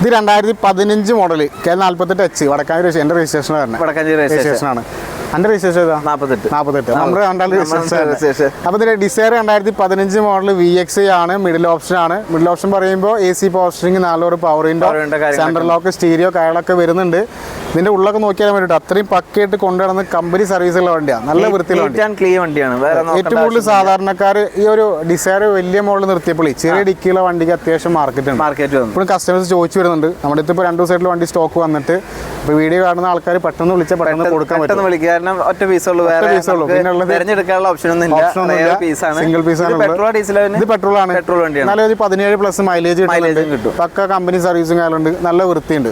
ഇത് 2015 model K48H Vadakkanchery എൻ്റെ registration രജിസ്ട്രേഷനാണ്. എൻ്റെ രജിസ്ട്രേഷൻ ഏതാ? 48. നമ്മുടെ രജിസ്ട്രേഷൻ. അപ്പോൾ ഇതിൻ്റെ ഡിസയർ 2015 മോഡൽ VX ആണ്. മിഡിൽ ഓപ്ഷൻ ആണ്. മിഡിൽ ഓപ്ഷൻ പറയുമ്പോൾ AC power steering, 4 power window, central lock, stereo കാര്യങ്ങളൊക്കെ വരുന്നുണ്ട്. ഇതിന്റെ ഉള്ളൊക്കെ നോക്കിയാൽ വേണ്ടിയിട്ട് അത്രയും പക്കയായിട്ട് കൊണ്ടുവരുന്ന കമ്പനി സർവീസുള്ള വണ്ടിയാണ്. നല്ല വൃത്തിയുള്ള വണ്ടിയാണ്. ഏറ്റവും കൂടുതൽ സാധാരണക്കാർ ഈ ഒരു ഡിസയർ വലിയ മോഡൽ നിർത്തിയപ്പോൾ ചെറിയ ഡിക്കിയുള്ള വണ്ടിക്ക് അത്യാവശ്യം മാർക്കറ്റ് ഉണ്ട്. ഇപ്പോഴും കസ്റ്റമേഴ്സ് ചോദിച്ചു വരുന്നുണ്ട്. നമ്മുടെ അടുത്ത് ഇപ്പോൾ 2 ദിവസമായിട്ടുള്ള വണ്ടി സ്റ്റോക്ക് വന്നിട്ട് ഇപ്പോൾ വീഡിയോ കാണുന്ന ആൾക്കാർ പെട്ടെന്ന് വിളിച്ചാൽ പെട്ടെന്ന് കൊടുക്കാൻ പറ്റും. ഒറ്റ പീസുള്ളൂ, തിരഞ്ഞെടുക്കാനുള്ള സിംഗിൾ പീസാണ്. ഇത് പെട്രോൾ ആണ്. എന്നാലും 17+ മൈലേജ് കിട്ടും. പക്ക കമ്പനി സർവീസും കാര്യമുണ്ട്. നല്ല വൃത്തിയുണ്ട്.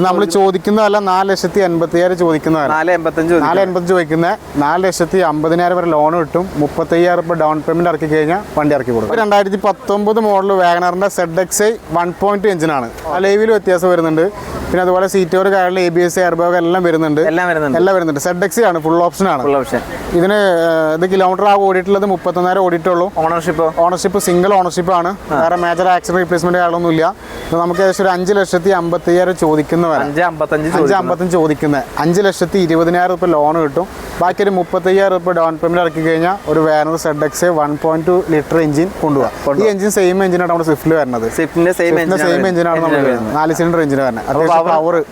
നമ്മൾ ചോദിക്കുന്നതല്ല 4,85,000 ചോദിക്കുന്നതാണ്. 4,85 ചോദിക്കുന്നത് 4,50,000 വരെ ലോൺ കിട്ടും. 35,000 ഡൗൺ പേയ്മെന്റ് ഇറക്കി കഴിഞ്ഞാൽ വണ്ടി ഇറക്കി കൊടുക്കും. 2019 മോഡൽ വാഗണറിന്റെ ZXi 1.2 എഞ്ചിനാണ്. അലൈവിൽ വ്യത്യാസം വരുന്നുണ്ട്. പിന്നെ അതുപോലെ സീറ്റോർ കാര്യങ്ങൾ ABS എയർ ബാഗ് എല്ലാം വരുന്നുണ്ട്. ZXi ആണ്. ഫുൾ ഓപ്ഷൻ ആണ്. ഇതിന് ഇത് കിലോമീറ്റർ ഓടിയിട്ടുള്ളത് 31,000 ഓടിയിട്ടുള്ളൂ. ഓണർഷിപ്പ് സിംഗിൾ ഓണർഷിപ്പ് ആണ്. വേറെ മേജർ ആക്സിഡന്റ് റീപ്ലേസ്മെന്റ് കാര്യങ്ങളൊന്നുമില്ല. നമുക്ക് ഏകദേശം ഒരു 5,50,000 ചോദിക്കുന്നവരാണ്. 5,55 ചോദിക്കുന്നത്. 5,20,000 ലോൺ കിട്ടും. ബാക്കി ഒരു 35,000 ഡൗൺ പേയ്മെന്റ് ഇറക്കി കഴിഞ്ഞാൽ ഒരു വാഗണർ ZXi 1.2 ലിറ്റർ എഞ്ചിൻ കൊണ്ടുപോകാം. ഈ എഞ്ചിൻ സെയിം എഞ്ചിനാണ് നമ്മുടെ സ്വിഫ്റ്റിൽ വരുന്നത്. സെയിം എഞ്ചിനാണ് നമ്മൾ 4 സിലിണ്ടർ എഞ്ചിന് വരുന്നത്.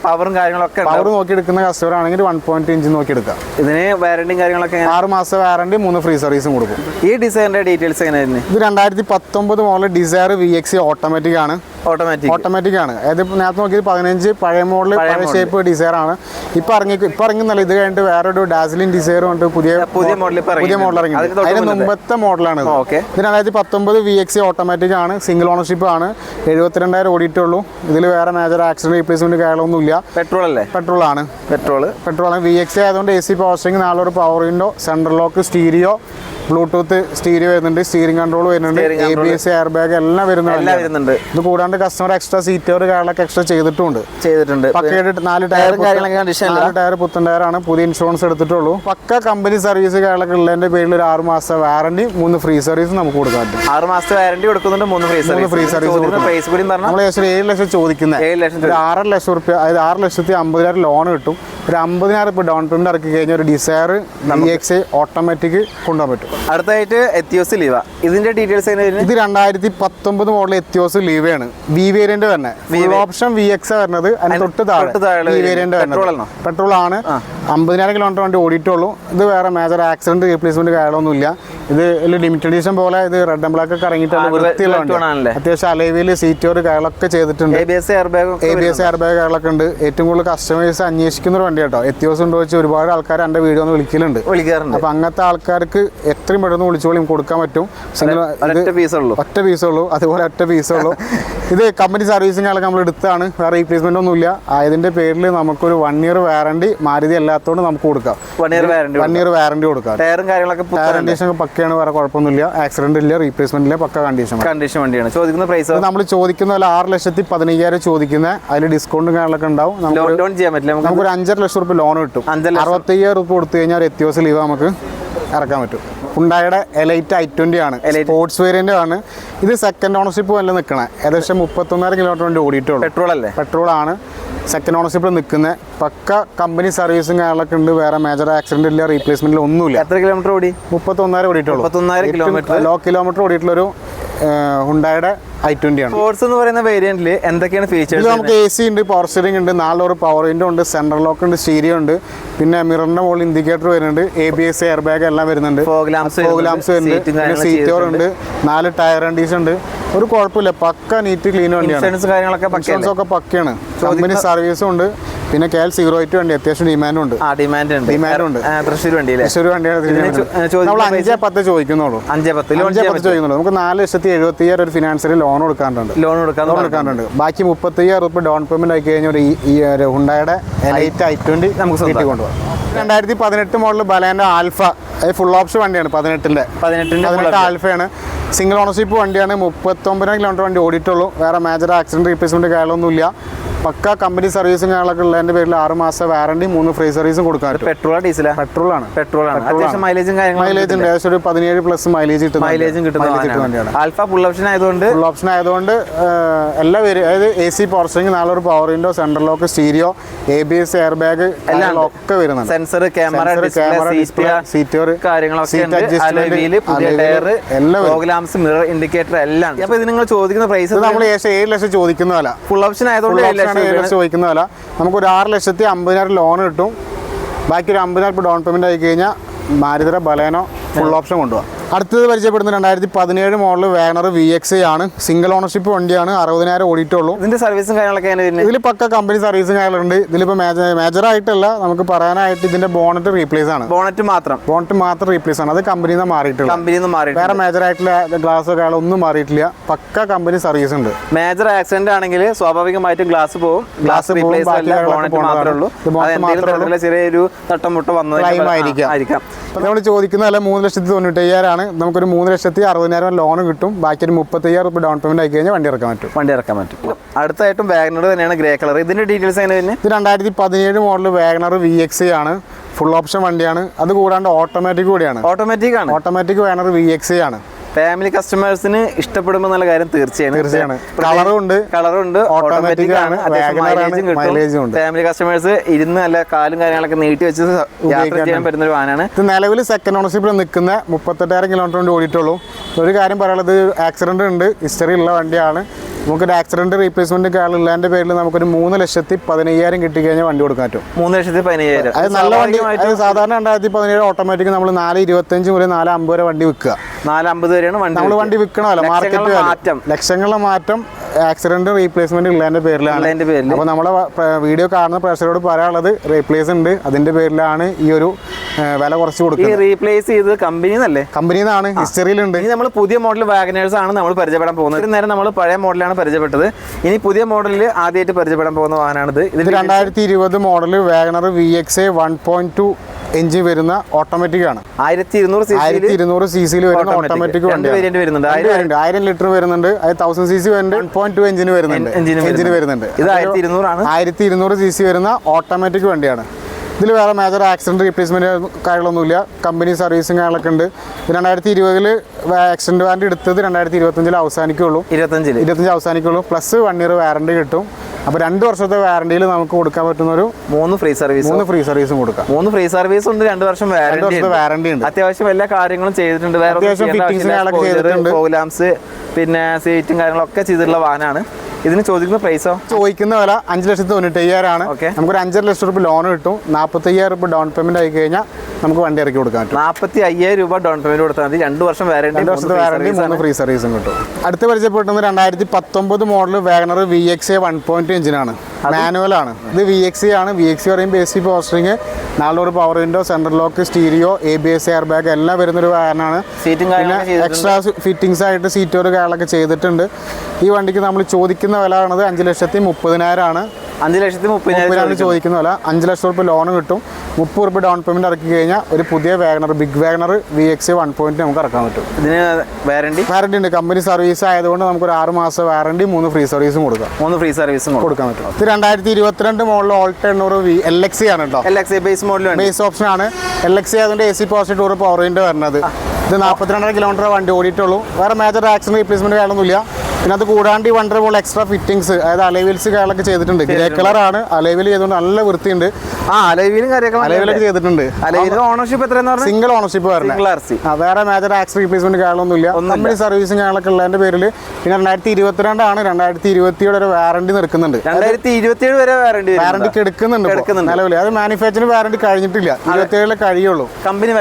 പവറും കാര്യങ്ങളൊക്കെ പവർ നോക്കി എടുക്കുന്ന കസ്റ്റമർ ആണെങ്കിൽ 1.2 ഇഞ്ച് നോക്കി എടുക്കാം. ഇതിന് വാറന്റിയും കാര്യങ്ങളൊക്കെ 6 മാസം വാറന്റി, 3 ഫ്രീ സർവീസും കൊടുക്കും. ഈ ഡിസൈറിന്റെ ഡീറ്റെയിൽസ് എങ്ങനെയായിരുന്നു? ഇത് 2019 മോഡൽ ഡിസയർ VX ഓട്ടോമാറ്റിക് ആണ്. അതായത് നേരത്തെ നോക്കിയത് 15 പഴയ മോഡൽ പഴയ ഷേപ്പ് ഡിസയർ ആണ്. ഇപ്പൊ ഇറങ്ങുന്നല്ല. ഇത് കഴിഞ്ഞിട്ട് വേറൊരു ഡാസ്ലിൻ ഡിസയർ കൊണ്ട് പുതിയ മോഡൽ ഇറങ്ങി. അതിന് മുമ്പത്തെ മോഡലാണ്. ഇത് 2019 VX ഓട്ടോമാറ്റിക് ആണ്. സിംഗിൾ ഓണർഷിപ്പ് ആണ്. 72,000 ഓടിയിട്ടുള്ളൂ. ഇതിൽ വേറെ മേജർ ആക്സിഡന്റ് റീപ്ലേസ്മെന്റ് കാര്യങ്ങളൊന്നുമില്ല. പെട്രോൾ ആണ്. VX ആയതുകൊണ്ട് AC power steering, 4 power window, central lock, stereo, Bluetooth stereo വരുന്നുണ്ട്. സ്റ്റിയറിംഗ് കൺട്രോൾ വരുന്നുണ്ട്. ABS എയർ ബാഗ് എല്ലാം വരുന്നുണ്ട്. ഇത് കൂടാണ്ട് കസ്റ്റമർ എക്സ്ട്രാ സീറ്റോർ കാര്യങ്ങളൊക്കെ എക്സ്ട്രാ ചെയ്തിട്ടുണ്ട്. പക്കയായിട്ട് 4 ടയർ പുത്തൻ ടയറാണ്. പുതിയ ഇൻഷുറൻസ് എടുത്തിട്ടുള്ളൂ. പക്ക കമ്പനി സർവീസ് കാര്യങ്ങളൊക്കെ ഉള്ളതിന്റെ പേരിൽ ഒരു 6 മാസം വാറന്റി, 3 ഫ്രീ സർവീസ് നമുക്ക് കൊടുക്കാൻ പറ്റും. 6 മാസത്തെ വാറന്റി കൊടുക്കുന്നുണ്ട്. 3 ഫ്രീ സർവീസ്. നമ്മൾ ഏകദേശം 7 ലക്ഷം ചോദിക്കുന്നത്. 6 ലക്ഷം രൂപ, അതായത് 6,50,000 ലോൺ കിട്ടും. ഒരു 50,000 ഡൗൺ പേയ്മെന്റ് ഇറക്കി കഴിഞ്ഞാൽ ഒരു ഡിസയർ VX ഓട്ടോമാറ്റിക് കൊണ്ടുപോകാൻ പറ്റും. അടുത്തായിട്ട് എത്തിയോസ് ലീവ. ഇതിന്റെ ഡീറ്റെയിൽസ് ഇത് 2019 മോഡൽ എത്തിയോസ് ലീവയാണ്. V വേരിയന്റ് തന്നെ. ഫുൾ ഓപ്ഷൻ VX വരുന്നത്. അതിന് തൊട്ട് താഴെ V വേരിയന്റ് വരുന്നത്. പെട്രോൾ ആണ്. 50,000 കിലോമീറ്റർ വണ്ടി ഓടിയിട്ടുള്ളൂ. ഇത് വേറെ മേജർ ആക്സിഡന്റ് റീപ്ലേസ്മെന്റ് കാര്യങ്ങളൊന്നുമില്ല. ഇത് ലിമിറ്റഡ് എഡിഷൻ പോലെ ഇത് റെഡ് ആൻഡ് ബ്ലാക്ക് ഒക്കെ ഇറങ്ങിയിട്ടുള്ള വൃത്തിയുള്ള വണ്ടി. അത്യാവശ്യം അലൈവിൽ സീറ്റോർ കാര്യങ്ങളൊക്കെ ചെയ്തിട്ടുണ്ട്. ABS എയർ ബാഗ് കാര്യങ്ങളൊക്കെ ഉണ്ട്. ഏറ്റവും കൂടുതൽ കസ്റ്റമേഴ്സ് അന്വേഷിക്കുന്ന ഒരു വണ്ടി കേട്ടോ. എത്തിയോസ് ഉണ്ടോ വെച്ച് ഒരുപാട് ആൾക്കാർ എൻ്റെ വീഡിയോ ഒന്ന് വിളിക്കലുണ്ട്. അപ്പൊ അങ്ങനത്തെ ആൾക്കാർക്ക് എത്രയും പെട്ടെന്ന് വിളിച്ചോളും കൊടുക്കാൻ പറ്റും. ഒറ്റ പീസുള്ളൂ. അതുപോലെ ഒറ്റ പീസുള്ളൂ. ഇത് കമ്പനി സർവീസിങ്ങളൊക്കെ നമ്മൾ എടുത്താണ്. വേറെ റീപ്ലേസ്മെന്റ് ഒന്നുമില്ല. അതിന്റെ പേരിൽ നമുക്കൊരു 1 ഇയർ വാറണ്ടി മാരുതി അല്ലാത്തതുകൊണ്ട് നമുക്ക് കൊടുക്കാം. 1 ഇയർ വാറണ്ടി കൊടുക്കാം. കണ്ടീഷൻ പക്കയാണ്. വേറെ കുഴപ്പമൊന്നുമില്ല. ആക്സിഡന്റ് ഇല്ല, റീപ്ലേസ്മെന്റ് ഇല്ല. പക്ക കണ്ടീഷൻ വണ്ടിയാണ്. ചോദിക്കുന്ന പ്രൈസ് നമ്മൾ ചോദിക്കുന്ന 6,15,000 ചോദിക്കുന്നത്. അതിൽ ഡിസ്കൗണ്ടും കാര്യങ്ങളൊക്കെ ഉണ്ടാവും. നമുക്കൊരു 5.5 ലക്ഷം രൂപ ലോൺ കിട്ടും. 65,000 രൂപ കൊടുത്തു കഴിഞ്ഞാൽ എത്തിയോസ് ലീവ് നമുക്ക് ഇറക്കാൻ പറ്റും. ഹുണ്ടായുടെ എലൈറ്റ് i20 ആണ്. സ്പോർട്സ് വേരിയന്റ് ആണ്. ഇത് സെക്കൻഡ് ഓണർഷിപ്പ് വല്ല നിൽക്കണേ. ഏകദേശം 31,000 കിലോമീറ്റർ വണ്ടി ഓടിയിട്ടുള്ളൂ. പെട്രോൾ ആണ്. സെക്കൻഡ് ഓണർഷിപ്പിൽ നിൽക്കുന്നത്. പക്ക കമ്പനി സർവീസും കാര്യങ്ങളൊക്കെ ഉണ്ട്. വേറെ മേജർ ആക്സിഡന്റ് ഇല്ല, റീപ്ലേസ്മെന്റ് ഒന്നുമില്ല. എത്ര കിലോമീറ്റർ ഓടി? 31,000 ഓടിയിട്ടുള്ളൂ. ലോ കിലോമീറ്റർ ഓടിയിട്ടുള്ളൊരു ഹുണ്ടായുടെ i20 ആണ്. സ്പോർട്സ് എന്ന് പറയുന്ന വേരിയന്റിൽ എന്തൊക്കെയാണ് ഫീച്ചേഴ്സ്? നമുക്ക് AC ഉണ്ട്, പവർ സ്റ്റിയറിംഗ് ഉണ്ട്, 4 പവർ വിൻഡോ ഉണ്ട്, സെൻട്രൽ ലോക്ക് ഉണ്ട്, സ്റ്റീരിയോ ഉണ്ട്. പിന്നെ മിററിന്റെ മുകളിൽ ഇൻഡിക്കേറ്റർ വരുന്നുണ്ട്. ABS എയർ ബാഗ് എല്ലാം വരുന്നുണ്ട്. ഫോഗ് ലാംപ്സ് വരുന്നുണ്ട്. സീറ്റോർ ഉണ്ട്. 4 ടയർ കണ്ടീഷൻ ഉണ്ട്. ഒരു കുഴപ്പമില്ല. പക്ക നീറ്റ് ക്ലീൻ വണ്ടിയാണ്. ഇൻഷുറൻസ് ഒക്കെ പക്കയാണ്. കമ്പനി സർവീസും ഉണ്ട്. പിന്നെ KL 08 വണ്ടി അത്യാവശ്യം ഡിമാൻഡ് ഉണ്ട്. തൃശ്ശൂർ വണ്ടിയാണ്. നമ്മൾ 5-10 ചോദിക്കുന്നുള്ളൂ. 5-10 ചോദിക്കുന്നുള്ളൂ. നമുക്ക് 4,70,000 ഒരു ഫിനാൻസിൽ ലോൺ കൊടുക്കാറുണ്ട്. ബാക്കി 35,000 രൂപ ഡൗൺ പേയ്മെന്റ് ആക്കി കഴിഞ്ഞാൽ ഒരു ഹുണ്ടായുടെ എലൈറ്റ് i20 നമുക്ക് കിട്ടി കൊണ്ടുപോകാം. 2018 മോഡൽ ബലേന്റെ ആൽഫ. ഫുൾ ഓപ്ഷൻ വണ്ടിയാണ്. 18 ആൽഫയാണ്. സിംഗിൾ ഓണർഷിപ്പ് വണ്ടിയാണ്. 39,000 കിലോമീറ്റർ വണ്ടി ഓടിയിട്ടുള്ളൂ. വേറെ മേജർ ആക്സിഡന്റ് റീപ്ലേസ്മെന്റ് കാര്യങ്ങളൊന്നുമില്ല. പക്ക കമ്പനി സർവീസും കാര്യങ്ങളൊക്കെ ഉള്ളതിന്റെ പേരിൽ 6 മാസം വാറണ്ടി 3 ഫ്രീ സർവീസും കൊടുക്കാൻ പറ്റും. പെട്രോളാ ഡീസലാ? പെട്രോളാണ്. അത്യാവശ്യം മൈലേജും മൈലേജ് ഉണ്ട്. ഏകദേശം ഒരു 17 പ്ലസ് മൈലേജും കിട്ടുന്ന ആൽഫ ഫുൾ ഓപ്ഷൻ ആയതുകൊണ്ട് എല്ലാ പേര്, അതായത് AC പവർ സ്റ്റിയറിംഗ്, 4 ഒരു power window, central lock, stereo, ABS, air bag എല്ലാം ഒക്കെ വരുന്നുണ്ട്. സെൻസർ, ക്യാമറ, സീറ്റ് കാര്യങ്ങളൊക്കെ, മിറർ ഇൻഡിക്കേറ്റർ എല്ലാം. അപ്പൊ ഇത് നിങ്ങൾ ചോദിക്കുന്ന പ്രൈസ് നമ്മൾ 7 ലക്ഷം ചോദിക്കുന്നതല്ല, ഫുൾ ഓപ്ഷൻ ആയതുകൊണ്ട് 7 ലക്ഷം ചോദിക്കുന്നതല്ല. നമുക്ക് ഒരു 6,50,000 ലോൺ കിട്ടും. ബാക്കി ഒരു 50,000 ഡൗൺ പേയ്മെന്റ് ആയി കഴിഞ്ഞാൽ മാരുതി ബലേനോ ഫുൾ ഓപ്ഷൻ കൊണ്ടുപോകാം. അടുത്തത് പരിചയപ്പെടുന്നത് 2017 മോഡൽ വാഗണർ VX ആണ്. സിംഗിൾ ഓണർഷിപ്പ് വണ്ടിയാണ്. 60,000 ഓടിയിട്ടുള്ളൂ. ഇതിന്റെ സർവീസും കാര്യങ്ങളൊക്കെ ഇതിൽ പക്ക കമ്പനി സർവീസും കാര്യങ്ങളുണ്ട്. ഇതിലിപ്പോൾ മേജർ ആയിട്ടല്ല, നമുക്ക് പറയാനായിട്ട് ഇതിന്റെ ബോണറ്റ് റീപ്ലേസ് ആണ്. ബോണറ്റ് മാത്രം റീപ്ലേസ് ആണ്. അത് കമ്പനിയിൽ നിന്ന് മാറിയിട്ടില്ല. വേറെ മേജർ ആയിട്ടുള്ള ഗ്ലാസ് ഒന്നും മാറിയിട്ടില്ല. പക്ക കമ്പനി സർവീസ് ഉണ്ട്. മേജർ ആക്സിഡന്റ് ആണെങ്കിൽ സ്വാഭാവികമായിട്ടും ഗ്ലാസ് പോകും. ചെറിയൊരു തട്ടമുട്ട വന്നതായിരിക്കാം. നമ്മൾ ചോദിക്കുന്നതല്ല 3,95,000 ആണ്. നമുക്കൊരു 3,60,000 ലോൺ കിട്ടും. ബാക്കി ഒരു 35,000 ഡൗൺ പേയ്മെന്റ് ആയി കഴിഞ്ഞാൽ വണ്ടി ഇറക്കാൻ പറ്റും. അടുത്തായിട്ടും വാഗണർ തന്നെയാണ് ഗ്രേ കളർ. ഇതിന്റെ ഡീറ്റെയിൽസ് എങ്ങനെ? ഇത് 2017 മോഡൽ വാഗണർ VX ആണ്. ഫുൾ ഓപ്ഷൻ വണ്ടിയാണ്. അത് കൂടാണ്ട് ഓട്ടോമാറ്റിക് കൂടിയാണ്. ഓട്ടോമാറ്റിക് വാഗണർ VX ആണ്. ഫാമിലി കസ്റ്റമേഴ്സിന് ഇഷ്ടപ്പെടുമ്പോൾ നല്ല കാര്യം തീർച്ചയാണ്. കളറുണ്ട്, ഓട്ടോമാറ്റിക് ആണ്, മൈലേജും ഉണ്ട്. ഫാമിലി കസ്റ്റമേഴ്സ് ഇരുന്ന് നല്ല കാലും കാര്യങ്ങളൊക്കെ നീട്ടി വെച്ച് യാത്ര ചെയ്യാൻ പറ്റുന്ന ഒരു വാഹനമാണ്. ഇത് നിലവിൽ സെക്കൻഡ് ഓണർഷിപ്പിൽ നിൽക്കുന്ന 38,000 കിലോമീറ്റർ കൊണ്ട് ഓടിയിട്ടുള്ളൂ. ഒരു കാര്യം പറയാനുള്ളത്, ആക്സിഡന്റ് ഉണ്ട്, ഹിസ്റ്ററി ഉള്ള വണ്ടിയാണ്. നമുക്കൊരു ആക്സിഡന്റ് റീപ്ലേസ്മെന്റ് ഉള്ളതിന്റെ പേരിൽ നമുക്കൊരു 3,15,000 കിട്ടിക്കഴിഞ്ഞാൽ വണ്ടി കൊടുക്കാൻ പറ്റും. 3,15,000 അത് നല്ല വണ്ടി. സാധാരണ 2017 ഓട്ടോമാറ്റിക് നമ്മൾ 4,25 മുതൽ 4,50 വരെ വണ്ടി വിൽക്കുക. 4,50 വരെയാണ് നമ്മൾ വണ്ടി വിൽക്കണമല്ലോ. മാർക്കറ്റ് ലക്ഷങ്ങളുടെ മാറ്റം ആക്സിഡന്റ് റീപ്ലേസ്മെന്റ് ഉള്ളതിന്റെ പേരിലാണ്. അപ്പോൾ നമ്മളെ വീഡിയോ കാണുന്ന പ്രേക്ഷകരോട് പറയാനുള്ളത്, റീപ്ലേസ് ഉണ്ട്, അതിന്റെ പേരിലാണ് ഈ ഒരു വില കുറച്ച് കൊടുക്കുന്നത്. റീപ്ലേസ് ചെയ്ത് കമ്പനിന്നാണ്, ഹിസ്റ്ററിയിലുണ്ട്. നമ്മൾ പുതിയ മോഡൽ വാഗനേഴ്സ് ആണ് നമ്മൾ പരിചയപ്പെടാൻ പോകുന്നത്. ഒരു നേരം നമ്മൾ പഴയ മോഡലാണ് പരിചയപ്പെട്ടത്. ഇനി പുതിയ മോഡലിൽ ആദ്യമായിട്ട് പരിചയപ്പെടാൻ പോകുന്ന വാഹനമാണിത്. ഇത് 2020 മോഡൽ വാഗണർ VX 1.2 എഞ്ചിൻ വരുന്ന ഓട്ടോമാറ്റിക് ആണ്. 1200 cc വരുന്ന ഓട്ടോമാറ്റിക് വണ്ടി വരുന്നുണ്ട്. 1000 ലിറ്റർ വരുന്നുണ്ട്. അത് 1000 cc വരുന്നുണ്ട്. 1.2 എഞ്ചിന് വരുന്നുണ്ട്. ഇത് 1200 ആണ്. 1200 cc വരുന്ന ഓട്ടോമാറ്റിക് വണ്ടിയാണ്. ഇതിൽ വേറെ മേജർ ആക്സിഡന്റ് റീപ്ലേസ്മെന്റ് കാര്യങ്ങളൊന്നുമില്ല. കമ്പനി സർവീസും കാര്യങ്ങളൊക്കെ ഉണ്ട്. 2020 ആക്സിഡന്റ് വാറണ്ടി എടുത്തത് 2025 അവസാനിക്കുള്ളൂ. 25 അവസാനിക്കുള്ളൂ. പ്ലസ് 1 ഇയർ വാറണ്ടി കിട്ടും. അപ്പോൾ 2 വർഷത്തെ വാറണ്ടിയിൽ നമുക്ക് കൊടുക്കാൻ പറ്റുന്ന ഒരു 3 ഫ്രീ സർവീസും കൊടുക്കാം. 3 ഫ്രീ സർവീസ് ഉണ്ട്. 2 വർഷം വാറണ്ടി ഉണ്ട്. അത്യാവശ്യം എല്ലാ കാര്യങ്ങളും ചെയ്തിട്ടുണ്ട്. പ്രോഗ്രാംസ്, പിന്നെ സീറ്റും കാര്യങ്ങളൊക്കെ ചെയ്തിട്ടുള്ള വാഹനമാണ്. ഇതിന് ചോദിക്കുന്ന പ്രൈസോ? ചോദിക്കുന്ന വില 5,95,000 ആണ്. നമുക്കൊരു 5.5 ലക്ഷം രൂപ ലോൺ കിട്ടും. 45,000 ഡൗൺ പേയ്മെന്റ് ആയി കഴിഞ്ഞാൽ നമുക്ക് വണ്ടി ഇറക്കി കൊടുക്കാൻ പറ്റും. 45,000 ഡൗൺ പേയ്മെന്റ് കൊടുത്താൽ മതി. 2 വർഷം വാറണ്ടി, 3 ഫ്രീ സർവീസും കിട്ടും. അടുത്ത് പരിചയപ്പെടുന്നത് 2019 മോഡൽ വാഗണർ VX 1.2 എഞ്ചിനാണ്. മാനുവൽ ആണ്. ഇത് VX ആണ്. VX പറയുമ്പോൾ AC power steering, 4 power window, central lock, stereo, ABS, air bag എല്ലാം വരുന്നൊരു വാഹനമാണ്. പിന്നെ എക്സ്ട്രാ ഫിറ്റിംഗ്സ് ആയിട്ട് സീറ്റോർ കാര്യങ്ങളൊക്കെ ചെയ്തിട്ടുണ്ട്. ഈ വണ്ടിക്ക് നമ്മൾ ചോദിക്കുന്ന വില ആണത് 5,30,000 ആണ്. 5,30,000 ചോദിക്കുന്ന വില. 5 ലക്ഷം രൂപ ലോൺ കിട്ടും. 30 രൂപ ഡൗൺ പേയ്മെന്റ് ഇറക്കി കഴിഞ്ഞാൽ ഒരു പുതിയ വാഗണർ, ബിഗ് വാഗണർ VX 1.2 നമുക്ക് ഇറക്കാൻ പറ്റും. ഇതിന് വാറണ്ടി ഉണ്ട്. കമ്പനി സർവീസ് ആയതുകൊണ്ട് നമുക്കൊരു 6 മാസം വാറണ്ടി, 3 ഫ്രീ സർവീസും കൊടുക്കാം. 3 ഫ്രീ സർവീസും കൊടുക്കാൻ പറ്റും. ഇത് 2022 മോഡൽ ഓൾട്ടോണർ LX ആണ് കേട്ടോ. LX base model, base option ആണ്. LX ആയതുകൊണ്ട് AC പോസിറ്റീവ് പവർ വിൻഡോ വരുന്നത്. ഇത് 42 കിലോമീറ്റർ വണ്ടി ഓടിയിട്ടുള്ളൂ. വേറെ മേജർ ആക്സിഡന്റ് റീപ്ലേസ്മെന്റ് കാര്യമൊന്നുമില്ല. പിന്നെ അത് കൂടാണ്ട് ഈ വണ്ടർ പോലെ എക്സ്ട്രാ ഫിറ്റിംഗ്സ്, അതായത് അലൈവീൽസ് കാര്യങ്ങളൊക്കെ ചെയ്തിട്ടുണ്ട്. ഗ്രേ കളറാണ്. അലൈവീൽ ചെയ്തുകൊണ്ട് നല്ല വൃത്തിയുണ്ട്. അലൈവീലൊക്കെ ചെയ്തിട്ടുണ്ട്. ഓണർഷിപ്പ് എത്രയെന്ന് പറഞ്ഞാൽ സിംഗിൾ ഓണർഷിപ്പ് വരുന്നത്. വേറെ മേജർ ആക്സിഡന്റ് റീപ്ലേസ്മെന്റ് കാര്യങ്ങളൊന്നുമില്ല. കമ്പനി സർവീസും കാര്യങ്ങളൊക്കെ ഉള്ളതിന്റെ പേരിൽ. പിന്നെ 2022 ആണ്. 2027 വരെ വാറണ്ടി നിൽക്കുന്നുണ്ട്. 2027 വരെ വാറണ്ടിക്ക് എടുക്കുന്നുണ്ട് നിലവിൽ. അത് മാനുഫാക്ചറിംഗ് വാറണ്ടി കഴിഞ്ഞിട്ടില്ല. 27 കഴിയുള്ളൂ. കമ്പനി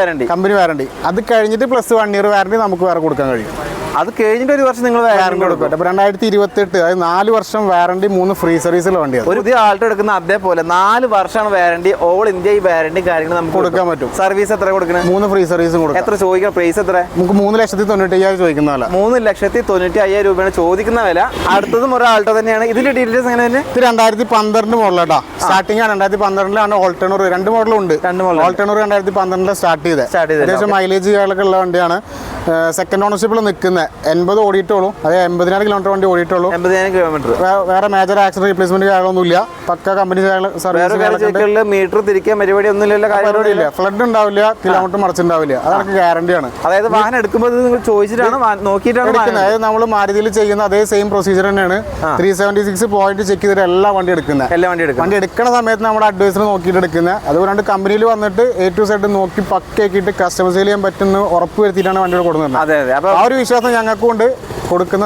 വാറണ്ടി അത് കഴിഞ്ഞിട്ട് പ്ലസ് 1 ഇയർ വാറണ്ടി നമുക്ക് വേറെ കൊടുക്കാൻ കഴിയും. അത് കഴിഞ്ഞിട്ട് 1 വർഷം നിങ്ങൾ വാറണ്ടി കൊടുക്കും. അപ്പോൾ 2028, അതായത് 4 വർഷം വാറണ്ടി, 3 ഫ്രീ സർവീസുള്ള വണ്ടിയാണ്. ഒരു പുതിയ ആൾട്ടോ എടുക്കുന്ന അതേപോലെ 4 വർഷമാണ് വാറണ്ടി. ഓൾ ഇന്ത്യ ഈ വാറണ്ടി കാര്യങ്ങൾ നമുക്ക് കൊടുക്കാൻ പറ്റും. സർവീസ് എത്ര കൊടുക്കണം? 3 ഫ്രീ സർവീസും കൊടുക്കും. എത്ര ചോദിക്കുന്ന പ്രൈസ് എത്ര? നമുക്ക് 3,95,000 ചോദിക്കുന്ന വില. 3,95,000 രൂപയാണ് ചോദിക്കുന്ന വില. അടുത്തതും ഒരു ആൾട്ടോ തന്നെയാണ്. ഇതിന്റെ ഡീറ്റെയിൽസ് എങ്ങനെ? ഇത് 2012 മോഡലാട്ടോ. സ്റ്റാർട്ടിംഗ് ആണ്. 2012 ഓൾട്ടോണർ. 2 മോഡലും ഉണ്ട്. ഓൾട്ടോണർ 2012 സ്റ്റാർട്ട് ചെയ്തത്. അത്യാവശ്യം മൈലേജ് കാര്യങ്ങളൊക്കെ ഉള്ള വണ്ടിയാണ്. സെക്കൻഡ് ഓണർഷിപ്പിൽ നിൽക്കുന്ന 80 ഓടിയിട്ടുള്ളൂ, അതെ 80,000 കിലോമീറ്റർ വണ്ടി ഓടിയിട്ടുള്ളൂ. 80,000 കിലോമീറ്റർ. വേറെ മേജർ ആക്സിഡന്റ് റീപ്ലേസ്മെന്റ് കാര്യങ്ങളൊന്നുമില്ല. പക്ക കമ്പനി സർവീസ്. മീറ്റർ തിരിക്കാൻ പരിപാടി ഒന്നുമില്ല, പരിപാടിയില്ല. ഫ്ലഡ് ഉണ്ടാവില്ല, കിലോമീറ്റർ മറിച്ചുണ്ടാവില്ല. അതൊക്കെ ഗ്യാരണ്ടിയാണ്. അതായത് വാഹനം എടുക്കുമ്പോൾ നിങ്ങൾ ചോദിച്ചിട്ടാണ് നോക്കിയിട്ടാണ് അതായത് നമ്മൾ മാരുതിയിൽ ചെയ്യുന്ന അതേ സെയിം പ്രൊസീജിയർ തന്നെയാണ്. 376 പോയിന്റ് ചെക്ക് ചെയ്തിട്ട് എല്ലാ വണ്ടി എടുക്കുന്നത്. വണ്ടി എടുക്കുന്ന സമയത്ത് നമ്മുടെ അഡ്വൈസർ നോക്കിയിട്ട് എടുക്കുന്നത്. അതുകൊണ്ട് കമ്പനിയിൽ വന്നിട്ട് A to Z നോക്കി പക്കയാക്കിയിട്ട് കസ്റ്റമൈസ് ചെയ്യാൻ പറ്റുന്ന ഉറപ്പ് വരുത്തിയിട്ടാണ് വണ്ടികൾ കൊടുക്കുന്നത്. ആ ഒരു വിശ്വാസം ഞങ്ങൾക്കുണ്ട്. കൊടുക്കുന്ന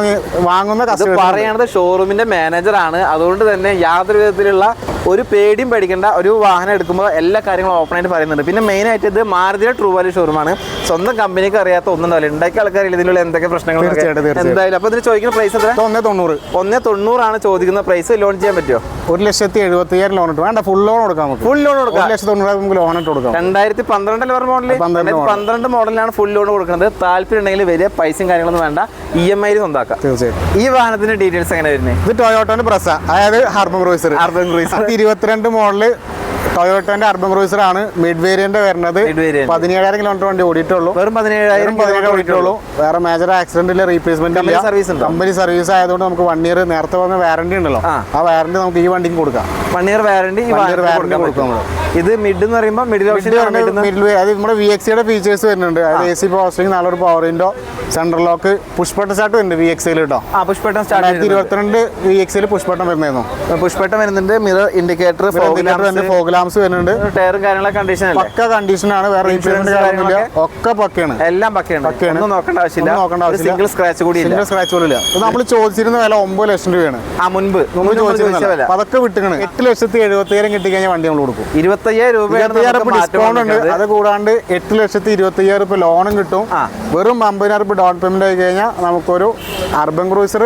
വാങ്ങുന്ന കസ്റ്റമർ പറയുന്നത് ഷോറൂമിന്റെ മാനേജറാണ്. അതുകൊണ്ട് തന്നെ യാതൊരു വിധത്തിലുള്ള ഒരു പേടിയും പേടിക്കേണ്ട. ഒരു വാഹനം എടുക്കുമ്പോൾ എല്ലാ കാര്യങ്ങളും ഓപ്പൺ ആയിട്ട് പറയുന്നുണ്ട്. പിന്നെ മെയിൻ ആയിട്ട് ഇത് മാരുതിയുടെ ട്രൂ വാല്യൂ ഷോറൂമാണ്. സ്വന്തം കമ്പനിക്ക് അറിയാത്ത ഒന്നും ഉണ്ടാവില്ല. ഉണ്ടാക്കിയ ആൾക്കാരില്ല ഇതിനുള്ള എന്തൊക്കെ പ്രശ്നങ്ങൾ എന്തായാലും. അപ്പൊ ഇതിന് ചോദിക്കുന്ന പ്രൈസ് എത്ര? 190 ആണ് ചോദിക്കുന്ന പ്രൈസ്. ലോൺ ചെയ്യാൻ പറ്റുമോ? 1,75,000 ലോൺ ഇട്ട് വേണ്ട, ഫുൾ ലോൺ കൊടുക്കാം. ഫുൾ ലോൺ കൊടുക്കാം. 1,90,000 നമുക്ക് ലോൺ ഇട്ട് കൊടുക്കാം. 2012 മോഡൽ 12 മോഡലിലാണ് ഫുൾ ലോൺ കൊടുക്കുന്നത്. താല്പര്യം ഉണ്ടെങ്കിൽ വലിയ പൈസയും കാര്യങ്ങളൊന്നും വേണ്ട, EMI സ്വന്താക്കാം. തീർച്ചയായും. ഈ വാഹനത്തിന്റെ ഡീറ്റെയിൽസ് എങ്ങനെ വരുന്നത്? ഇത് ടൊയോട്ടോന്റെ പ്രസ, അതായത് urban cruiser 22 model ടൊയോട്ടോന്റെ urban cruiser ആണ്. മിഡ് വേരിയന്റ് വരുന്നത്. 17,000 കിലോമീറ്റർ വണ്ടി ഓടിയിട്ടുള്ളൂ. വെറും 17,000 ഓടിയിട്ടുള്ളൂ. വേറെ മേജർ ആക്സിഡന്റ് ഇല്ല, റീപ്ലേസ്മെന്റ് ഇല്ല. കമ്പനി സർവീസ് ആയതുകൊണ്ട് നമുക്ക് 1 ഇയർ നേരത്തെ പറഞ്ഞ വാറന്റി ഉണ്ടല്ലോ, ആ വാറന്റി നമുക്ക് ഈ വണ്ടിക്ക് കൊടുക്കാം. 1 ഇയർ വാറന്റി കൊടുക്കാം. ഇത് മിഡ് എന്ന് പറയുമ്പോൾ മിഡിൽ ഓപ്ഷൻ, അത് നമ്മുടെ VXയുടെ ഫീച്ചേഴ്സ് വരുന്നുണ്ട്. അതായത് AC പവർ സ്റ്റിയറിംഗ്, നല്ലൊരു power window, central lock, push button start വരുന്നുണ്ട് VXയിൽ കേട്ടോ. പുഷ് ബട്ടൺ സ്റ്റാർട്ട് 2022 VXയിൽ പുഷ് ബട്ടൺ വരുന്നു. പുഷ് ബട്ടൺ വരുന്നുണ്ട്. മിറർ ഇൻഡിക്കേറ്റർ, ഫോഗ് ലാംപ്സ് വരുന്നുണ്ട്. ടയറും കാര്യങ്ങളൊക്കെ കണ്ടീഷൻ പക്ക കണ്ടീഷനാണ്. വേറെ റീപ്ലേസ്മെന്റ് കാര്യങ്ങളില്ല, ഒക്കെ പക്കയാണ്. എല്ലാം പക്കയാണ്. നോക്കേണ്ട ആവശ്യമില്ല. സിംഗിൾ സ്ക്രാച്ച് കൂടി ഇല്ല. നമ്മൾ ചോദിച്ചിരുന്ന വില 9 ലക്ഷം രൂപയാണ്. മുൻപ് ചോദിച്ചിരുന്ന അതൊക്കെ വിട്ടുകയാണ്. 8,70,000 കിട്ടിക്കഴിഞ്ഞാൽ വണ്ടി നമ്മൾ കൊടുക്കും. 25,000 രൂപ ഡിസ്കൗണ്ട് ഉണ്ട്. അത് കൂടാണ്ട് 8,25,000 രൂപ ലോണും കിട്ടും. വെറും 50,000 രൂപ ഡൗൺ പേയ്മെന്റ് ആയി കഴിഞ്ഞാൽ നമുക്കൊരു അർബൻ ക്രൂയിസർ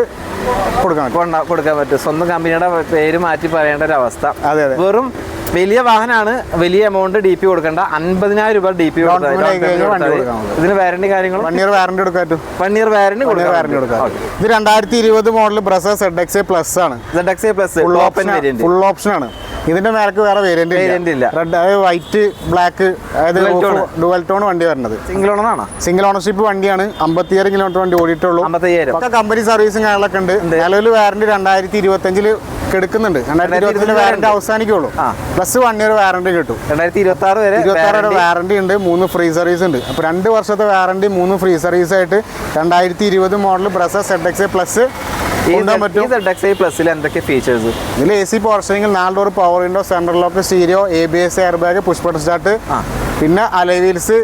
കൊടുക്കാൻ പറ്റും. സ്വന്തം കമ്പനിയുടെ പേര് മാറ്റി പറയേണ്ട ഒരു അവസ്ഥ. വെറും വലിയ വാഹനമാണ്, വലിയ എമൗണ്ട് DP കൊടുക്കണ്ട. 50,000 രൂപ DP ഇതിന് വാറന്റി കാര്യങ്ങൾ 1 ഇയർ വാറന്റി എടുക്കാം. 1 ഇയർ വാറന്റി കൊടുക്കാം. ഇത് 2020 മോഡൽ ബ്രസ ZXA പ്ലസ് ആണ്. ZXA പ്ലസ് ഫുൾ ഓപ്ഷൻ ആണ്. ഇതിന്റെ മേലക്ക് വേറെ വേരിയന്റ് ഇല്ല. റെഡ്, അതായത് വൈറ്റ്, ബ്ലാക്ക്, അതായത് ഡുവൽ ടോൺ വണ്ടി വരുന്നത്. സിംഗിൾ ഓണർഷിപ്പ് വണ്ടിയാണ്. 50,000 കിലോമീറ്റർ വണ്ടി ഓടിയിട്ടുള്ളൂ. 50,000 കമ്പനി സർവീസും കാര്യങ്ങളൊക്കെ ഉണ്ട്. നിലവിൽ വാറന്റി 2025 എടുക്കുന്നുണ്ട്. 2025 വാറന്റി അവസാനിക്കുള്ളൂ. പ്ലസ് 1 ഇയർ വാറന്റി കിട്ടും. 2026 വരെ വാറന്റി ഉണ്ട്. 3 ഫ്രീ സർവീസ് ഉണ്ട്. അപ്പൊ 2 വർഷത്തെ വാറന്റി, 3 ഫ്രീ സർവീസ് ആയിട്ട് 2020 മോഡൽ ബ്രസ ZXA പ്ലസ് എന്തൊക്കെ ഫീച്ചേഴ്സ്? ഇതിൽ AC power steering, 4 door power window, central lock, stereo, ABS air bag, push button start, പിന്നെ അലോയ് വീൽസ്,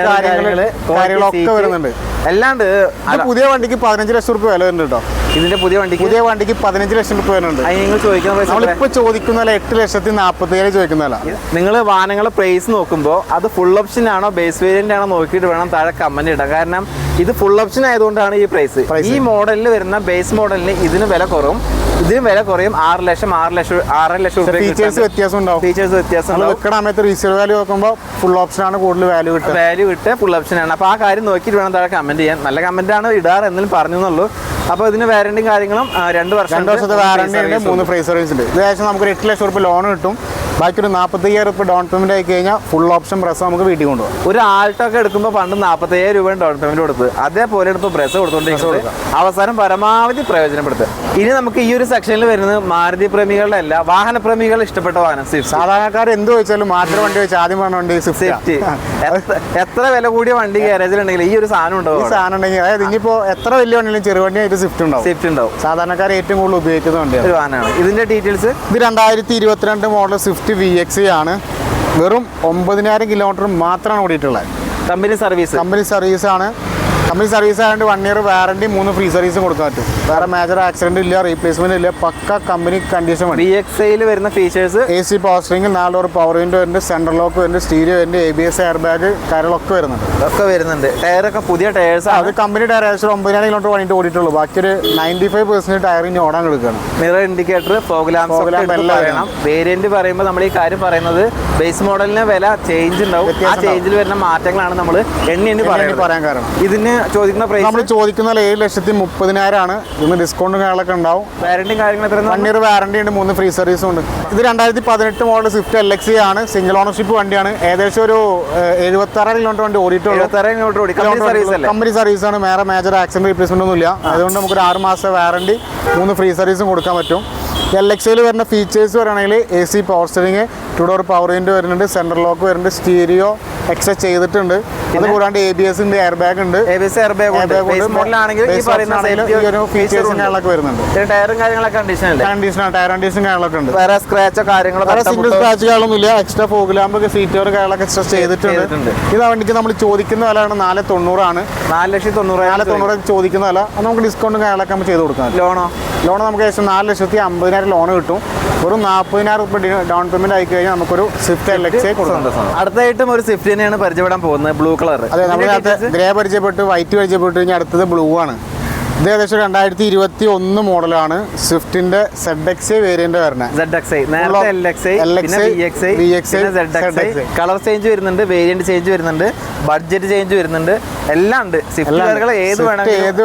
കാര്യങ്ങളൊക്കെ വരുന്നുണ്ട്. അല്ലാണ്ട് പുതിയ വണ്ടിക്ക് 15 ലക്ഷം രൂപ വില വരുന്നുണ്ട് കേട്ടോ. ഇതിന്റെ പുതിയ വണ്ടിക്ക് 15 ലക്ഷം രൂപ വരുന്നുണ്ട്. നിങ്ങൾ ചോദിക്കുന്നിപ്പോ ചോദിക്കുന്നല്ല 8,47,000 ചോദിക്കുന്നല്ല. നിങ്ങൾ വാഹനങ്ങളെ പ്രൈസ് നോക്കുമ്പോൾ അത് ഫുൾ ഓപ്ഷൻ ആണോ ബേസ് വേരിയന്റ് ആണോ നോക്കിയിട്ട് വേണം താഴെ കമന്റ് ഇടാം. കാരണം ഇത് ഫുൾ ഓപ്ഷൻ ആയതുകൊണ്ടാണ് ഈ പ്രൈസ്. ഈ മോഡലിൽ വരുന്ന ബേസ് മോഡലിന് ഇതിന് വില കുറവും, ഇതിന് വില കുറയും. 6 ലക്ഷം ഫീച്ചേഴ്സ് വ്യത്യാസം ഉണ്ടാവും. റീസെയിൽ വാല്യൂ നോക്കുമ്പോൾ ഫുൾ ഓപ്ഷൻ ആണ് കൂടുതൽ വാല്യൂ കിട്ടുക. ഫുൾ ഓപ്ഷൻ ആണ്. അപ്പോൾ ആ കാര്യം നോക്കിയിട്ട് വേണം താഴെ കമന്റ് ചെയ്യാൻ. നല്ല കമന്റ് ആണ് ഇടാറ് എന്നാലും പറഞ്ഞെന്നുള്ളൂ. അപ്പോൾ ഇതിന് വാറന്റിയും കാര്യങ്ങളും 2 വർഷത്തെ വാറന്റി ഉണ്ട്. 3 ഫ്രീ സർവീസ് ഉണ്ട്. ഏകദേശം നമുക്ക് 8 ലക്ഷം രൂപ ലോൺ കിട്ടും. ബാക്കി ഒരു 45,000 രൂപ ഡൗൺ പേയ്മെന്റ് ആയി കഴിഞ്ഞാൽ ഫുൾ ഓപ്ഷൻ ബ്രസ് നമുക്ക് വീട്ടിൽ കൊണ്ടുപോകും. ഒരു ആൾട്ടോ ഒക്കെ എടുക്കുമ്പോൾ പണ്ട് 45,000 രൂപ ഡൗൺ പേയ്മെന്റ് കൊടുത്ത് അതേപോലെ ഇപ്പോൾ ബ്രസ് കൊടുത്തോണ്ടിരിക്കുന്നത് അവസാനം പരമാവധി പ്രയോജനപ്പെടുത്തുക. ഇനി നമുക്ക് ഈ ഒരു സെക്ഷനിൽ വരുന്നത് മാരുതി പ്രേമികളുടെ അല്ല, വാഹന പ്രേമികൾ ഇഷ്ടപ്പെട്ട വാഹനം സ്വിഫ്റ്റ്. സാധാരണക്കാർ എന്ത് ചോദിച്ചാലും മാറ്റ വണ്ടി വെച്ച് ആദ്യം പറഞ്ഞ വണ്ടി സ്വിഫ്റ്റ്. എത്ര വില കൂടിയ വണ്ടി ഗ്യാരേജിലുണ്ടെങ്കിൽ ഈ ഒരു സാധനം ഉണ്ടാവും. ഈ സാധനം ഉണ്ടെങ്കിൽ അതായത് ഇനിയിപ്പോ എത്ര വലിയ വണ്ടിയിലും ചെറുവണ്ടിയായിട്ട് സ്വിഫ്റ്റ് ഉണ്ടാവും. സാധാരണക്കാർ ഏറ്റവും കൂടുതൽ ഉപയോഗിക്കുന്ന വണ്ടിയാണ്. ഒരു വാഹനമാണ്. ഇതിന്റെ ഡീറ്റെയിൽസ്, ഇത് 2022 മോഡൽ സ്വിഫ്റ്റ് VXA ആണ്. വെറും 9,000 കിലോമീറ്റർ മാത്രമാണ് ഓടിയിട്ടുള്ളത്. കമ്പനി സർവീസ് ആണ്. കമ്പനി സർവീസ് ആയതുകൊണ്ട് 1 ഇയർ വാറന്റി, 3 ഫ്രീ സർവീസും കൊടുക്കാൻ പറ്റും. വേറെ മേജർ ആക്സിഡന്റ് ഇല്ല, റീപ്ലേസ്മെന്റ് ഇല്ല, പക്ക കമ്പനി കണ്ടീഷൻ. VXAയിൽ വരുന്ന features AC power steering, 4 door power window വരുന്നുണ്ട്, സെൻട്രൽ ലോക്ക് വരുന്നുണ്ട്, സ്റ്റീരിയോ വരുന്നുണ്ട്, ABS എയർ ബാഗ് കാര്യങ്ങളൊക്കെ വരുന്നുണ്ട്. ടയറൊക്കെ പുതിയ ടയേഴ്സ്. അത് കമ്പനി ടയർ 9,000 കിലോമീറ്റർ വണ്ടിട്ട് ഓടിയിട്ടുള്ളൂ. ബാക്കി ഒരു 95% ടയർ ഇനി ഓടാൻ കൊടുക്കുകയാണ്. Mirror indicator, fog lamps. Variant പറയുമ്പോൾ നമ്മൾ ഈ കാര്യം പറയുന്നത് ബേസ് മോഡലിന് വില ചേഞ്ച് ഉണ്ടാവും. ആ ചേഞ്ചിൽ വരുന്ന മാറ്റങ്ങളാണ് നമ്മൾ എണ്ണി പറയാൻ കാരണം. ഇതിന് ചോദിക്കുന്ന പ്രൈസ് നമ്മൾ ചോദിക്കുന്ന 7,30,000 ആണ്. ഇന്ന് ഡിസ്കൗണ്ടും കാര്യങ്ങളൊക്കെ ഉണ്ടാവും. വാറന്റിയും കാര്യങ്ങളും 1 ഇയർ വാറന്റി ഉണ്ട്, 3 ഫ്രീ സർവീസും ഉണ്ട്. ഇത് 2018 മോഡൽ സ്വിഫ്റ്റ് LXE ആണ്. സിംഗിൾ ഓണർഷിപ്പ് വണ്ടിയാണ്. ഏകദേശം ഒരു 76 കിലോമീറ്റർ വണ്ടി ഓടിയിട്ടുള്ളൂ. കമ്പനി സർവീസ് ആണ്. വേറെ മേജർ ആക്സിഡന്റ് റീപ്ലേസ്മെന്റ് ഒന്നും ഇല്ല. അതുകൊണ്ട് നമുക്കൊരു 6 മാസം വാറന്റി, 3 ഫ്രീ സർവീസും കൊടുക്കാൻ പറ്റും. LXEയിൽ വരുന്ന ഫീച്ചേഴ്സ് പറയുകയാണെങ്കിൽ AC power steering, 2 door power window വരുന്നുണ്ട്, സെൻട്രൽ ലോക്ക് വരുന്നുണ്ട്, സ്റ്റീരിയോ എക്സസ് ചെയ്തിട്ടുണ്ട്. അത് കൂടാണ്ട് ABS ഉണ്ട്, എയർ ബാഗ് ഉണ്ട്, ഫീച്ചേഴ്സും കാര്യങ്ങളൊക്കെ വരുന്നുണ്ട്. ടയറും കാര്യങ്ങളൊക്കെ ടയർ കണ്ടീഷൻ കാര്യങ്ങളൊക്കെ ഉണ്ട്. വേറെ സ്ക്രാച്ചോ കാര്യങ്ങളോ സിംഗിൾ സ്ക്രാച്ച് കാര്യങ്ങളൊന്നും ഇല്ല. Extra fog lamp, seat cover കാര്യങ്ങളൊക്കെ എക്സ്ട്രാ ചെയ്തിട്ടുണ്ട്. ഇത് വണ്ടിക്ക് നമ്മൾ ചോദിക്കുന്ന വിലയാണ് 4,90,000 ആണ്. 4,90,000 ചോദിക്കുന്ന വില. നമുക്ക് ഡിസ്കൗണ്ടും കാര്യങ്ങളൊക്കെ നമ്മൾ ചെയ്ത് കൊടുക്കാം. ലോൺ നമുക്ക് ഏകദേശം 4,50,000 ലോൺ കിട്ടും. ഒരു 40,000 രൂപ ഡൗൺ പേയ്മെന്റ് ആയി കഴിഞ്ഞാൽ നമുക്കൊരു സ്വിഫ്റ്റ് LXE കൊടുക്കാം. അടുത്തായിട്ടും ഒരു സ്വിഫ്റ്റ് തന്നെയാണ് പരിചയപ്പെടാൻ പോകുന്നത്. Blue colour. അതെ, നമ്മൾ ഗ്രേ പരിചയപ്പെട്ട് വൈറ്റ് പരിചയപ്പെട്ട് കഴിഞ്ഞാൽ അടുത്തത് ബ്ലൂ ആണ്. ഇത് ഏകദേശം 2021 മോഡലാണ്. സ്വിഫ്റ്റിന്റെ ZXE വേരിയന്റ് വരുന്നത്. കളർ ചേഞ്ച് വരുന്നുണ്ട്, വേരിയന്റ് ചേഞ്ച് വരുന്നുണ്ട്, ബഡ്ജറ്റ് ചേഞ്ച് വരുന്നുണ്ട്, എല്ലാം ഉണ്ട്. ഏത്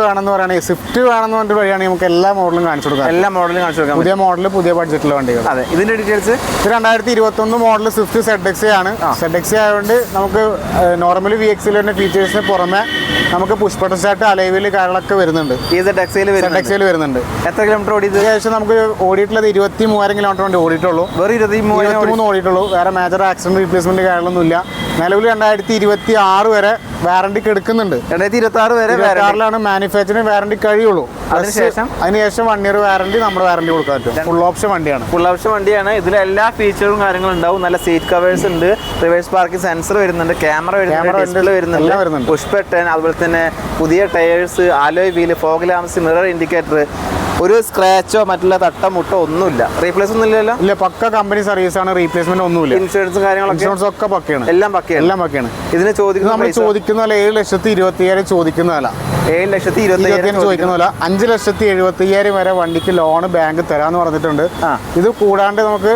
വേണമെന്ന് പറയുകയാണെങ്കിൽ സ്വിഫ്റ്റ് വേണമെന്ന് പറഞ്ഞിട്ട് വഴിയാണെങ്കിൽ നമുക്ക് എല്ലാ മോഡലും കാണിച്ചു കൊടുക്കാം. എല്ലാ മോഡലും കാണിച്ചു കൊടുക്കാം. പുതിയ മോഡൽ, പുതിയ ബഡ്ജറ്റിലെ വണ്ടികൾ. അതെ, ഇതിന്റെ ഡീറ്റെയിൽസ്. ഇത് 2021 മോഡൽ സ്വിഫ്റ്റ് ZXE ആണ്. ZXE ആയതുകൊണ്ട് നമുക്ക് നോർമലി VXL വരുന്ന ഫീച്ചേഴ്സിന് പുറമെ നമുക്ക് പുഷ് ബട്ടൺ സ്റ്റാർട്ട്, അലൈവിൽ കാര്യങ്ങളൊക്കെ വരുന്നുണ്ട്. ZXEയിൽ വരുന്നുണ്ട്. എത്ര കിലോമീറ്റർ ഓടിയത്? ഏകദേശം നമുക്ക് ഓടിയിട്ടുള്ളത് 23,000 കിലോമീറ്റർ വണ്ടി ഓടിയിട്ടുള്ളൂ. 23 ഓടിയിട്ടുള്ളൂ. വേറെ മേജർ ആക്സിഡന്റ് റീപ്ലേസ്മെന്റ് കാര്യങ്ങളൊന്നും ഇല്ല. നിലവിൽ 2026 വരെ വാറണ്ടി എടുക്കുന്നുണ്ട്. 2026 വരെ മാനുഫാക്ചറിംഗ് വാറണ്ടി കഴിയുള്ളൂ. അതിനുശേഷം 1 ഇയർ വാറണ്ടി നമ്മുടെ വാറണ്ടി കൊടുക്കാൻ പറ്റും. ഫുൾ ഓപ്ഷൻ വണ്ടിയാണ്. ഇതിൽ എല്ലാ ഫീച്ചറും കാര്യങ്ങളും ഉണ്ടാവും. നല്ല സീറ്റ് കവേഴ്സ് ഉണ്ട്, റിവേഴ്സ് പാർക്കിംഗ് സെൻസർ വരുന്നുണ്ട്, ക്യാമറ വരുന്നുണ്ട്, പുഷ് ബട്ടൺ, അതുപോലെ തന്നെ പുതിയ tyres, alloy wheel, fog lamps, mirror indicator. ഒരു സ്ക്രാച്ചോ മറ്റുള്ള തട്ടോ മുട്ടോ ഒന്നുമില്ല. റീപ്ലേസ് ഒന്നും ഇല്ലല്ലോ? ഇല്ല, പക്ക കമ്പനി സർവീസ് ആണ്. റീപ്ലേസ്മെന്റ് ഒന്നുമില്ല. ഇൻഷുറൻസും കാര്യങ്ങളൊക്കെ ഒക്കെ പക്കയാണ്. എല്ലാം പക്കയാണ്. ഇതിന് ചോദിക്കുന്ന 7,20,000 ചോദിക്കുന്ന വില. 7,20,000 ചോദിക്കുന്ന വില. 5,70,000 വരെ വണ്ടിക്ക് ലോൺ ബാങ്ക് തരാന്ന് പറഞ്ഞിട്ടുണ്ട്. ഇത് കൂടാണ്ട് നമുക്ക്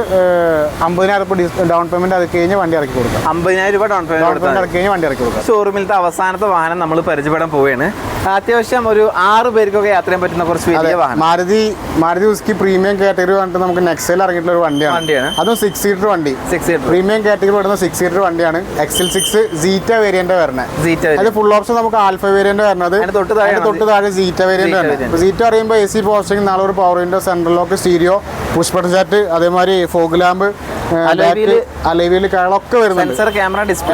50,000 രൂപ ഡൗൺ പേയ്മെന്റ് അത് കഴിഞ്ഞ് വണ്ടി ഇറക്കി കൊടുക്കാം. 50,000 രൂപ ഡൗൺ പേയ്മെന്റ് ഇറക്കി കഴിഞ്ഞ് വണ്ടി ഇറക്കി കൊടുക്കാം. ഷോറൂമിലത്തെ അവസാനത്തെ വാഹനം നമ്മൾ പരിചയപ്പെടാൻ പോവുകയാണ്. അത്യാവശ്യം ഒരു 6 പേർക്കൊക്കെ യാത്ര ചെയ്യാൻ പറ്റുന്ന കുറച്ച് വലിയ വാഹനം. മാരുതി ഉസ്കി പ്രീമിയം കാറ്റഗറി പറഞ്ഞിട്ട് നമുക്ക് നെക്സയിൽ ഇറങ്ങിയിട്ടുള്ള ഒരു വണ്ടിയാണ്. അതും 6 സീറ്റർ വണ്ടി. പ്രീമിയം കാറ്റഗറി വരുന്ന 6 സീറ്റർ വണ്ടിയാണ്. XL6 സീറ്റ വേരിയന്റ് വരുന്നത്. അത് ഫുൾ ഓപ്ഷൻ നമുക്ക് ആൽഫ വേരിയന്റ് വരുന്നത്. തൊട്ട് താഴെ സീറ്റ വേരിയന്റ് വരുന്നത്. സീറ്റ പറയുമ്പോൾ AC posting, 4 power window, central lock, stereo, push button start, അതേമാതിരി ഫോഗ് ലാമ്പ്, അലൈവില് കാര്യങ്ങളൊക്കെ വരുന്നുണ്ട്.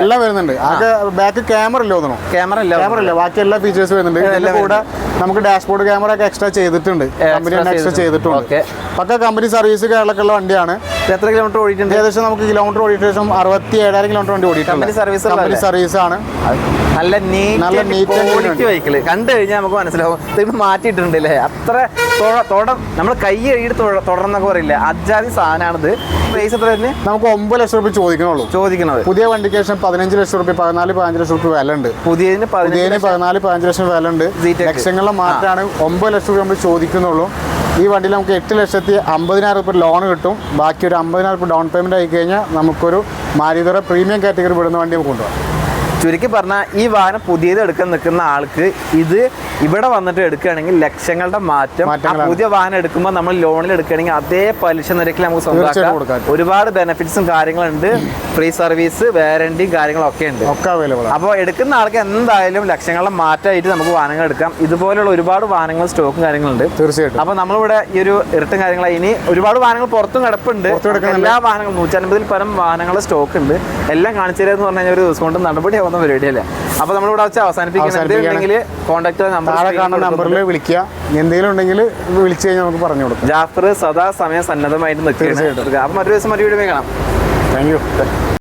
എല്ലാം വരുന്നുണ്ട്. അത് ബാക്ക് ക്യാമറ ഇല്ല തോന്നുന്നു. ക്യാമറ ഇല്ല, ബാക്കി എല്ലാ ഫീച്ചേഴ്സ് വരുന്നുണ്ട്. ഇതിന്റെ കൂടെ നമുക്ക് ഡാഷ്ബോർഡ് ക്യാമറ ഒക്കെ എക്സ്ട്രാ ചെയ്തിട്ടുണ്ട്. എക്സ്ട്രാ ചെയ്തിട്ടുണ്ട്. പക്ക കമ്പനി സർവീസ് കാര്യങ്ങളൊക്കെ ഉള്ള വണ്ടിയാണ്. എത്ര കിലോമീറ്റർ ഓടിയിട്ടുണ്ട്? ഏകദേശം നമുക്ക് കിലോമീറ്റർ ഓടിയിട്ട് ശേഷം 67,000 കിലോമീറ്റർ വണ്ടി ഓടിയിട്ടുണ്ട്. കമ്പനി സർവീസ് ആണ്. നല്ല നീറ്റ് വെഹിക്കിൾ കണ്ടു കഴിഞ്ഞാൽ നമുക്ക് മനസ്സിലാവും ഇത് മാറ്റിയിട്ടുണ്ട് അല്ലേ. അത്ര നമ്മൾ കൈ കഴുകിയിട്ട് തുടർന്നൊക്കെ പറയില്ല, അജാതി സാധനമാണിത്. പ്രൈസ് എത്ര തന്നെ? നമുക്ക് 9 ലക്ഷം രൂപ ചോദിക്കുന്നത്. പുതിയ വണ്ടിക്ക് ശേഷം 15 ലക്ഷം രൂപ, 14-15 ലക്ഷം രൂപ വില ഉണ്ട്. പുതിയതിന് 14-15 ലക്ഷം വില ഉണ്ട്. ലക്ഷങ്ങളിലെ മാറ്റാണ്. 9 ലക്ഷം രൂപ നമ്മൾ ചോദിക്കുന്നുള്ളൂ. ഈ വണ്ടിയിൽ നമുക്ക് 8,50,000 രൂപ ലോൺ കിട്ടും. ബാക്കി ഒരു 50,000 രൂപ ഡൗൺ പേയ്മെന്റ് ആയി കഴിഞ്ഞാൽ നമുക്കൊരു മാരുതി പ്രീമിയം കാറ്റഗറി വിടുന്ന വണ്ടി നമുക്ക് കൊണ്ടുപോകാം. ചുരുക്കി പറഞ്ഞാൽ ഈ വാഹനം പുതിയത് എടുക്കാൻ നിൽക്കുന്ന ആൾക്ക് ഇത് ഇവിടെ വന്നിട്ട് എടുക്കുകയാണെങ്കിൽ ലക്ഷങ്ങളുടെ മാറ്റം. പുതിയ വാഹനം എടുക്കുമ്പോൾ നമ്മൾ ലോണിൽ എടുക്കുകയാണെങ്കിൽ അതേ പലിശ നിരക്കിൽ നമുക്ക് സ്വന്തമാക്കാം. ഒരുപാട് ബെനിഫിറ്റ്സും കാര്യങ്ങളുണ്ട്. ഫ്രീ സർവീസ്, വാറന്റിയും കാര്യങ്ങളൊക്കെ ഉണ്ട്. അപ്പോൾ എടുക്കുന്ന ആൾക്ക് എന്തായാലും ലക്ഷങ്ങളുടെ മാറ്റമായിട്ട് നമുക്ക് വാഹനങ്ങൾ എടുക്കാം. ഇതുപോലുള്ള ഒരുപാട് വാഹനങ്ങൾ സ്റ്റോക്കും കാര്യങ്ങളുണ്ട്. തീർച്ചയായിട്ടും. അപ്പോൾ നമ്മളിവിടെ ഈ ഒരു ഇരട്ടും കാര്യങ്ങളായി ഇനി ഒരുപാട് വാഹനങ്ങൾ പുറത്തും കിടപ്പുണ്ട്. എല്ലാ വാഹനങ്ങളും 150-ൽ പരം വാഹനങ്ങളുടെ സ്റ്റോക്ക് ഉണ്ട്. എല്ലാം കാണിച്ചു തരാമെന്ന് പറഞ്ഞു കഴിഞ്ഞാൽ ഒരു ദിവസം കൊണ്ട് നടപടിയാവുന്ന പരിപാടിയല്ലേ. അപ്പോൾ നമ്മളിവിടെ വെച്ച് അവസാനിപ്പിക്കുകയാണെങ്കിൽ കോൺടാക്ട് നമ്പറിൽ വിളിക്കുക. എന്തെങ്കിലും ഉണ്ടെങ്കിൽ വിളിച്ചു കഴിഞ്ഞാൽ നമുക്ക് പറഞ്ഞു കൊടുക്കാം. ജാഫർ സദാ സമയം സന്നദ്ധമായിട്ട് നിൽക്കുകയാണ്. അപ്പോൾ മറ്റൊരു ദിവസം മറ്റു വീഡിയോ കാണാം. Thank you.